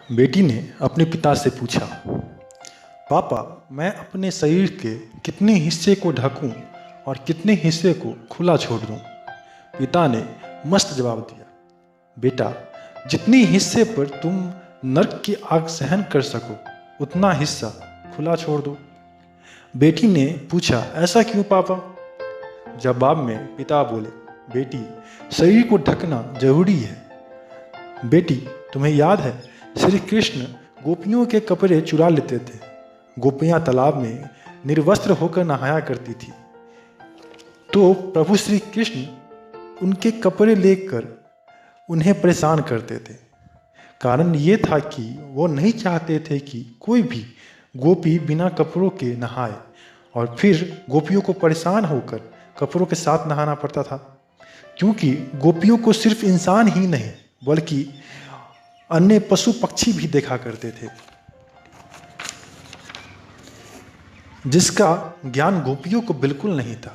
बेटी ने अपने पिता से पूछा, पापा, मैं अपने शरीर के कितने हिस्से को ढकूं और कितने हिस्से को खुला छोड़ दूं? पिता ने मस्त जवाब दिया, बेटा, जितने हिस्से पर तुम नर्क की आग सहन कर सको उतना हिस्सा खुला छोड़ दो। बेटी ने पूछा, ऐसा क्यों पापा? जवाब में पिता बोले, बेटी, शरीर को ढकना जरूरी है। बेटी, तुम्हें याद है श्री कृष्ण गोपियों के कपड़े चुरा लेते थे। गोपियां तालाब में निर्वस्त्र होकर नहाया करती थी, तो प्रभु श्री कृष्ण उनके कपड़े लेकर उन्हें परेशान करते थे। कारण ये था कि वो नहीं चाहते थे कि कोई भी गोपी बिना कपड़ों के नहाए, और फिर गोपियों को परेशान होकर कपड़ों के साथ नहाना पड़ता था, क्योंकि गोपियों को सिर्फ इंसान ही नहीं बल्कि अन्य पशु पक्षी भी देखा करते थे, जिसका ज्ञान गोपियों को बिल्कुल नहीं था।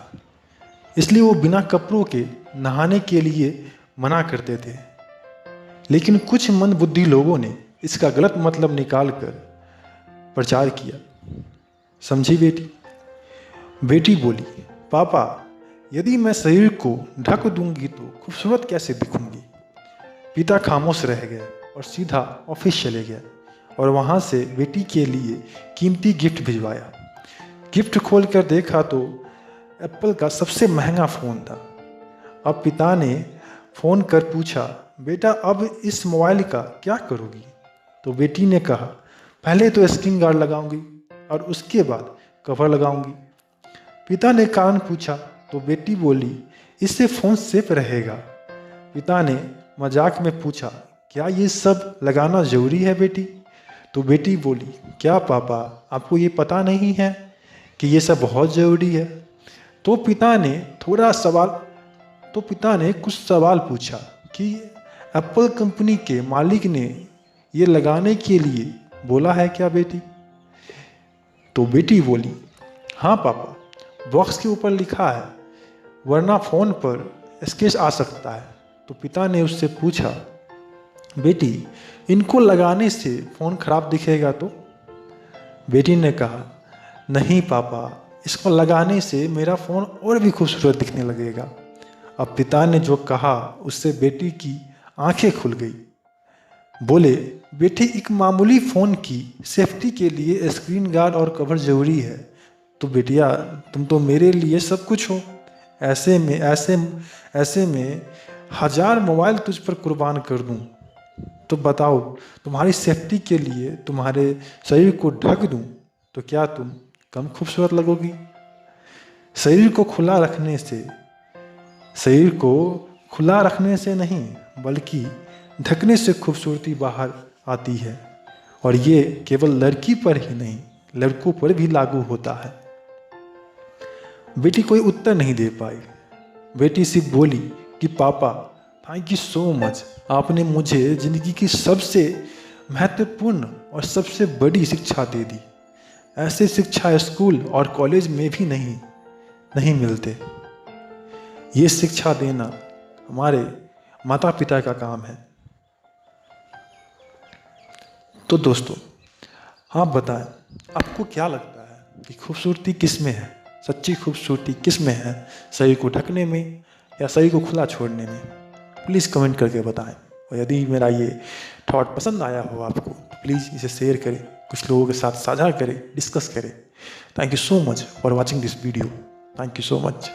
इसलिए वो बिना कपड़ों के नहाने के लिए मना करते थे। लेकिन कुछ मंदबुद्धि लोगों ने इसका गलत मतलब निकालकर प्रचार किया। समझी बेटी? बेटी बोली, पापा, यदि मैं शरीर को ढक दूंगी तो खूबसूरत कैसे दिखूंगी? पिता खामोश रह गए और सीधा ऑफिस चले गए और वहाँ से बेटी के लिए कीमती गिफ्ट भिजवाया। गिफ्ट खोलकर देखा तो एप्पल का सबसे महंगा फ़ोन था। अब पिता ने फ़ोन कर पूछा, बेटा, अब इस मोबाइल का क्या करोगी? तो बेटी ने कहा, पहले तो स्क्रीन गार्ड लगाऊंगी और उसके बाद कवर लगाऊंगी। पिता ने कारण पूछा तो बेटी बोली, इससे फ़ोन सेफ रहेगा। पिता ने मजाक में पूछा, क्या ये सब लगाना ज़रूरी है बेटी? तो बेटी बोली, क्या पापा, आपको ये पता नहीं है कि ये सब बहुत ज़रूरी है? तो पिता ने कुछ सवाल पूछा कि एप्पल कंपनी के मालिक ने ये लगाने के लिए बोला है क्या बेटी? तो बेटी बोली, हाँ पापा, बॉक्स के ऊपर लिखा है, वरना फ़ोन पर स्केच आ सकता है। तो पिता ने उससे पूछा, बेटी, इनको लगाने से फ़ोन खराब दिखेगा तो? बेटी ने कहा, नहीं पापा, इसको लगाने से मेरा फ़ोन और भी खूबसूरत दिखने लगेगा। अब पिता ने जो कहा उससे बेटी की आंखें खुल गई। बोले, बेटी, एक मामूली फ़ोन की सेफ्टी के लिए स्क्रीन गार्ड और कवर ज़रूरी है, तो बेटिया, तुम तो मेरे लिए सब कुछ हो। ऐसे में 1000 मोबाइल तुझ पर कुर्बान कर दूं, तो बताओ, तुम्हारी सेफ्टी के लिए तुम्हारे शरीर को ढक दूं तो क्या तुम कम खूबसूरत लगोगी? शरीर को खुला रखने से नहीं बल्कि ढकने से खूबसूरती बाहर आती है, और ये केवल लड़की पर ही नहीं लड़कों पर भी लागू होता है। बेटी कोई उत्तर नहीं दे पाई। बेटी सिर्फ बोली कि पापा, थैंक यू सो मच, आपने मुझे ज़िंदगी की सबसे महत्वपूर्ण और सबसे बड़ी शिक्षा दे दी। ऐसे शिक्षा स्कूल और कॉलेज में भी नहीं मिलते। ये शिक्षा देना हमारे माता पिता का काम है। तो दोस्तों, आप बताएं, आपको क्या लगता है कि खूबसूरती किस में है? सच्ची खूबसूरती किस में है? शरीर को ढकने में या शरीर को खुला छोड़ने में? प्लीज़ कमेंट करके बताएं। और यदि मेरा ये थॉट पसंद आया हो आपको तो प्लीज़ इसे शेयर करें, कुछ लोगों के साथ साझा करें, डिस्कस करें। Thank you so much for watching this video. Thank you so much.